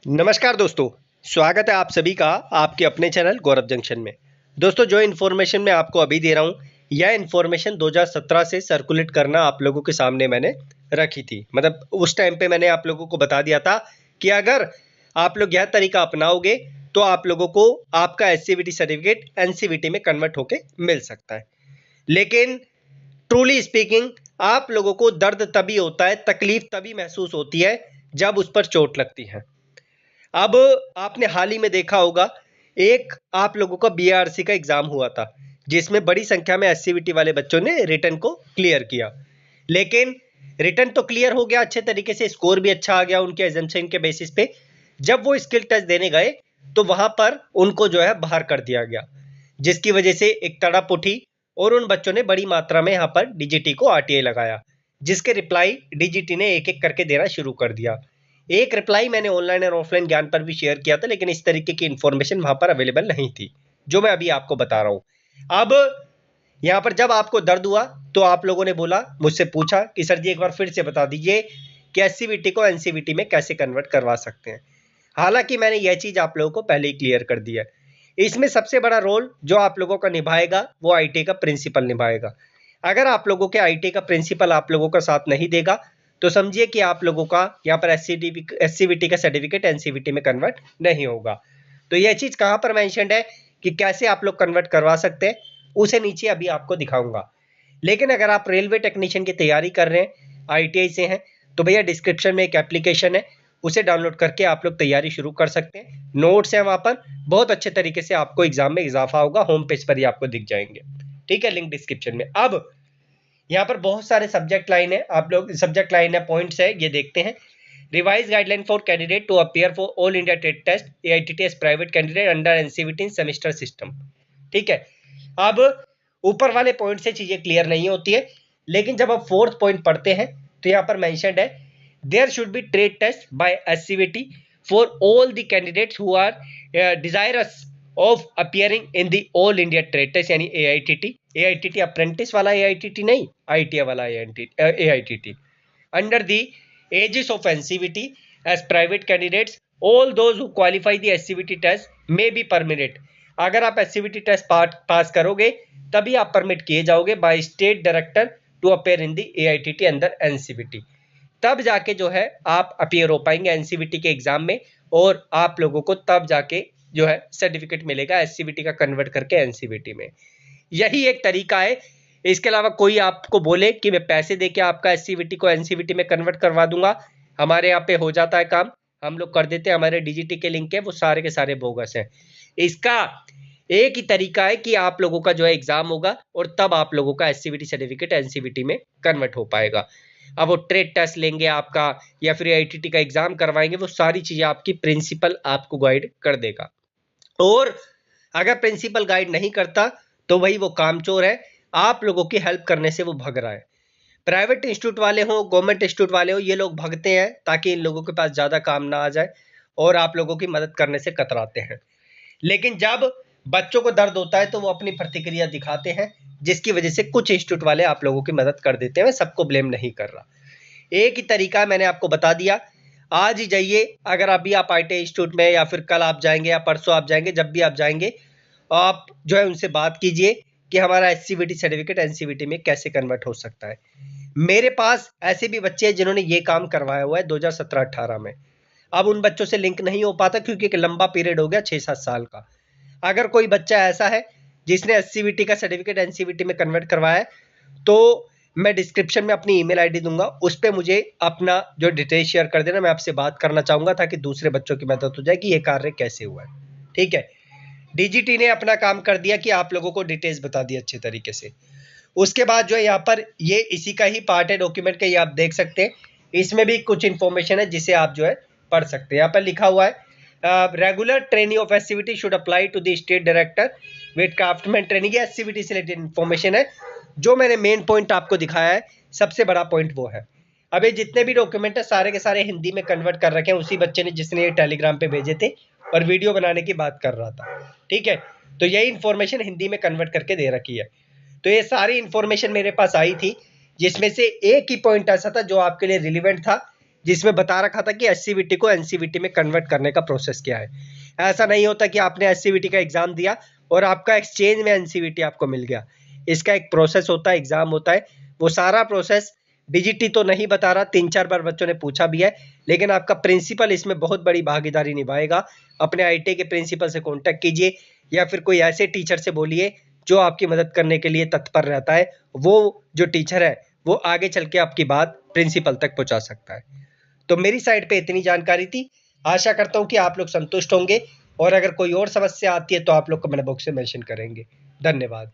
नमस्कार दोस्तों, स्वागत है आप सभी का आपके अपने चैनल गौरव जंक्शन में। दोस्तों, जो इन्फॉर्मेशन मैं आपको अभी दे रहा हूँ, यह इन्फॉर्मेशन 2017 से सर्कुलेट करना आप लोगों के सामने मैंने रखी थी। मतलब उस टाइम पे मैंने आप लोगों को बता दिया था कि अगर आप लोग यह तरीका अपनाओगे तो आप लोगों को आपका एससीवीटी सर्टिफिकेट एनसीवीटी में कन्वर्ट होके मिल सकता है। लेकिन ट्रूली स्पीकिंग, आप लोगों को दर्द तभी होता है, तकलीफ तभी महसूस होती है जब उस पर चोट लगती है। अब आपने हाल ही में देखा होगा, एक आप लोगों का बीआरसी का एग्जाम हुआ था जिसमें बड़ी संख्या में एससीवीटी वाले बच्चों ने रिटर्न को क्लियर किया। लेकिन रिटर्न तो क्लियर हो गया अच्छे तरीके से, स्कोर भी अच्छा आ गया उनके एजम्पशन के बेसिस पे। जब वो स्किल टेस्ट देने गए तो वहां पर उनको जो है बाहर कर दिया गया, जिसकी वजह से एक तड़प उठी और उन बच्चों ने बड़ी मात्रा में यहाँ पर डीजीटी को आरटीआई लगाया, जिसके रिप्लाई डीजीटी ने एक एक करके देना शुरू कर दिया। एक रिप्लाई मैंने ऑनलाइन और ऑफलाइन ज्ञान पर भी शेयर किया था, लेकिन इस तरीके की इंफॉर्मेशन वहां पर अवेलेबल नहीं थी जो मैं अभी आपको बता रहा हूं। अब यहाँ पर जब आपको दर्द हुआ तो आप लोगों ने बोला, मुझसे पूछा कि सर जी एक बार फिर से बता दीजिए कि एससीवीटी को एनसीवीटी में कैसे कन्वर्ट करवा सकते हैं। हालांकि मैंने यह चीज आप लोगों को पहले ही क्लियर कर दी है। इसमें सबसे बड़ा रोल जो आप लोगों का निभाएगा वो आईटीआई का प्रिंसिपल निभाएगा। अगर आप लोगों के आईटीआई का प्रिंसिपल आप लोगों का साथ नहीं देगा तो समझिए कि आप लोगों का यहाँ पर एससीवीटी का सर्टिफिकेट एनसीवीटी में कन्वर्ट नहीं होगा। तो यह चीज कहां पर मेंशन्ड है कि कैसे आप लोग कन्वर्ट करवा सकते हैं, उसे नीचे अभी आपको दिखाऊंगा। लेकिन अगर आप रेलवे टेक्नीशियन की तैयारी कर रहे हैं, आईटीआई से हैं, तो भैया डिस्क्रिप्शन में एक एप्लीकेशन है, उसे डाउनलोड करके आप लोग तैयारी शुरू कर सकते हैं। नोट्स हैं वहां पर, बहुत अच्छे तरीके से आपको एग्जाम में इजाफा होगा, होम पेज पर ही आपको दिख जाएंगे। ठीक है, लिंक डिस्क्रिप्शन में। अब यहाँ पर बहुत सारे सब्जेक्ट लाइन है, आप लोग सब्जेक्ट लाइन है, पॉइंट्स है, ये देखते हैं। Revise guideline for candidate to appear for all India trade test AITTS private candidate under NCVT semester system. ठीक है, अब ऊपर वाले पॉइंट से चीजें क्लियर नहीं होती है, लेकिन जब आप फोर्थ पॉइंट पढ़ते हैं तो यहाँ पर मेंशन्ड है, there should be trade test by SCVT for all the candidates who are desirous of appearing in the all India trade test, यानी एआईटीटी। एआईटीटी अप्रेंटिस वाला एआईटीटी नहीं, आईटीआई वाला AITT. Under the ages of NCVT as private candidates, all those who qualify the SCVT test may be permitted। अगर आप SCVT test pass करोगे तभी आप permit किए जाओगे by state director to appear in the AITT under NCVT। तब जाके जो है आप अपियर हो पाएंगे NCVT के एग्जाम में, और आप लोगों को तब जाके जो है सर्टिफिकेट मिलेगा SCVT का कन्वर्ट करके NCVT में। यही एक तरीका है। इसके अलावा कोई आपको बोले कि मैं पैसे देके आपका एससीवीटी को एनसीवीटी में कन्वर्ट करवा दूंगा, हमारे यहाँ पे हो जाता है काम, हम लोग कर देते हैं, हमारे डीजीटी के लिंक है, वो सारे के सारे बोगस हैं। इसका एक ही तरीका है कि आप लोगों का जो है एग्जाम होगा और तब आप लोगों का एससीवीटी सर्टिफिकेट एनसीवीटी में कन्वर्ट हो पाएगा। अब वो ट्रेड टेस्ट लेंगे आपका या फिर आईटीटी का एग्जाम करवाएंगे, वो सारी चीजें आपकी प्रिंसिपल आपको गाइड कर देगा। और अगर प्रिंसिपल गाइड नहीं करता तो वही वो कामचोर है, आप लोगों की हेल्प करने से वो भग रहा है। प्राइवेट इंस्टीट्यूट वाले हो, गवर्नमेंट इंस्टीट्यूट वाले हो, ये लोग भगते हैं ताकि इन लोगों के पास ज्यादा काम ना आ जाए और आप लोगों की मदद करने से कतराते हैं। लेकिन जब बच्चों को दर्द होता है तो वो अपनी प्रतिक्रिया दिखाते हैं, जिसकी वजह से कुछ इंस्टीट्यूट वाले आप लोगों की मदद कर देते हैं। मैं सबको ब्लेम नहीं कर रहा, एक ही तरीका मैंने आपको बता दिया। आज ही जाइए, अगर अभी आप आईटी इंस्टीट्यूट में या फिर कल आप जाएंगे या परसों आप जाएंगे, जब भी आप जाएंगे आप जो है उनसे बात कीजिए कि हमारा एससीवीटी सर्टिफिकेट एनसीवीटी में कैसे कन्वर्ट हो सकता है। मेरे पास ऐसे भी बच्चे हैं जिन्होंने ये काम करवाया हुआ है 2017-18 में। अब उन बच्चों से लिंक नहीं हो पाता क्योंकि एक लंबा पीरियड हो गया 6-7 साल का। अगर कोई बच्चा ऐसा है जिसने एससीवीटी का सर्टिफिकेट एनसीवीटी में कन्वर्ट करवाया है तो मैं डिस्क्रिप्शन में अपनी ईमेल आईडी दूंगा, उस पर मुझे अपना जो डिटेल शेयर कर देना, मैं आपसे बात करना चाहूंगा ताकि दूसरे बच्चों की मदद हो जाए कि ये कार्य कैसे हुआ है। ठीक है, डीजीटी ने अपना काम कर दिया कि आप लोगों को डिटेल्स बता दी अच्छे तरीके से। उसके बाद जो है यहाँ पर ये इसी का ही पार्ट है डॉक्यूमेंट का, ये आप देख सकते हैं, इसमें भी कुछ इंफॉर्मेशन है जिसे आप जो है पढ़ सकते हैं। यहाँ पर लिखा हुआ है regular training of SCVT should apply to the state director with craftsman training. SCVT से रिलेटेड इंफॉर्मेशन है, जो मैंने मेन पॉइंट आपको दिखाया है, सबसे बड़ा पॉइंट वो है। अब ये जितने भी डॉक्यूमेंट है सारे के सारे हिंदी में कन्वर्ट कर रखे हैं उसी बच्चे ने जिसने ये टेलीग्राम पे भेजे थे और वीडियो बनाने की बात कर रहा था। ठीक है, तो यही इंफॉर्मेशन हिंदी में कन्वर्ट करके दे रखी है। तो ये सारी इंफॉर्मेशन मेरे पास आई थी, जिसमें से एक ही पॉइंट ऐसा था जो आपके लिए रिलेवेंट था जिसमें बता रखा था कि एससीवीटी को एनसीवीटी में कन्वर्ट करने का प्रोसेस क्या है। ऐसा नहीं होता कि आपने एससीवीटी का एग्जाम दिया और आपका एक्सचेंज में एनसीवीटी आपको मिल गया। इसका एक प्रोसेस होता है, एग्जाम होता है। वो सारा प्रोसेस डिजिटी तो नहीं बता रहा, 3-4 बार बच्चों ने पूछा भी है, लेकिन आपका प्रिंसिपल इसमें बहुत बड़ी भागीदारी निभाएगा। अपने आईटी के प्रिंसिपल से कांटेक्ट कीजिए या फिर कोई ऐसे टीचर से बोलिए जो आपकी मदद करने के लिए तत्पर रहता है। वो जो टीचर है वो आगे चल के आपकी बात प्रिंसिपल तक पहुंचा सकता है। तो मेरी साइड पे इतनी जानकारी थी। आशा करता हूं कि आप लोग संतुष्ट होंगे और अगर कोई और समस्या आती है तो आप लोग कमेंट बॉक्स में मेंशन करेंगे। धन्यवाद।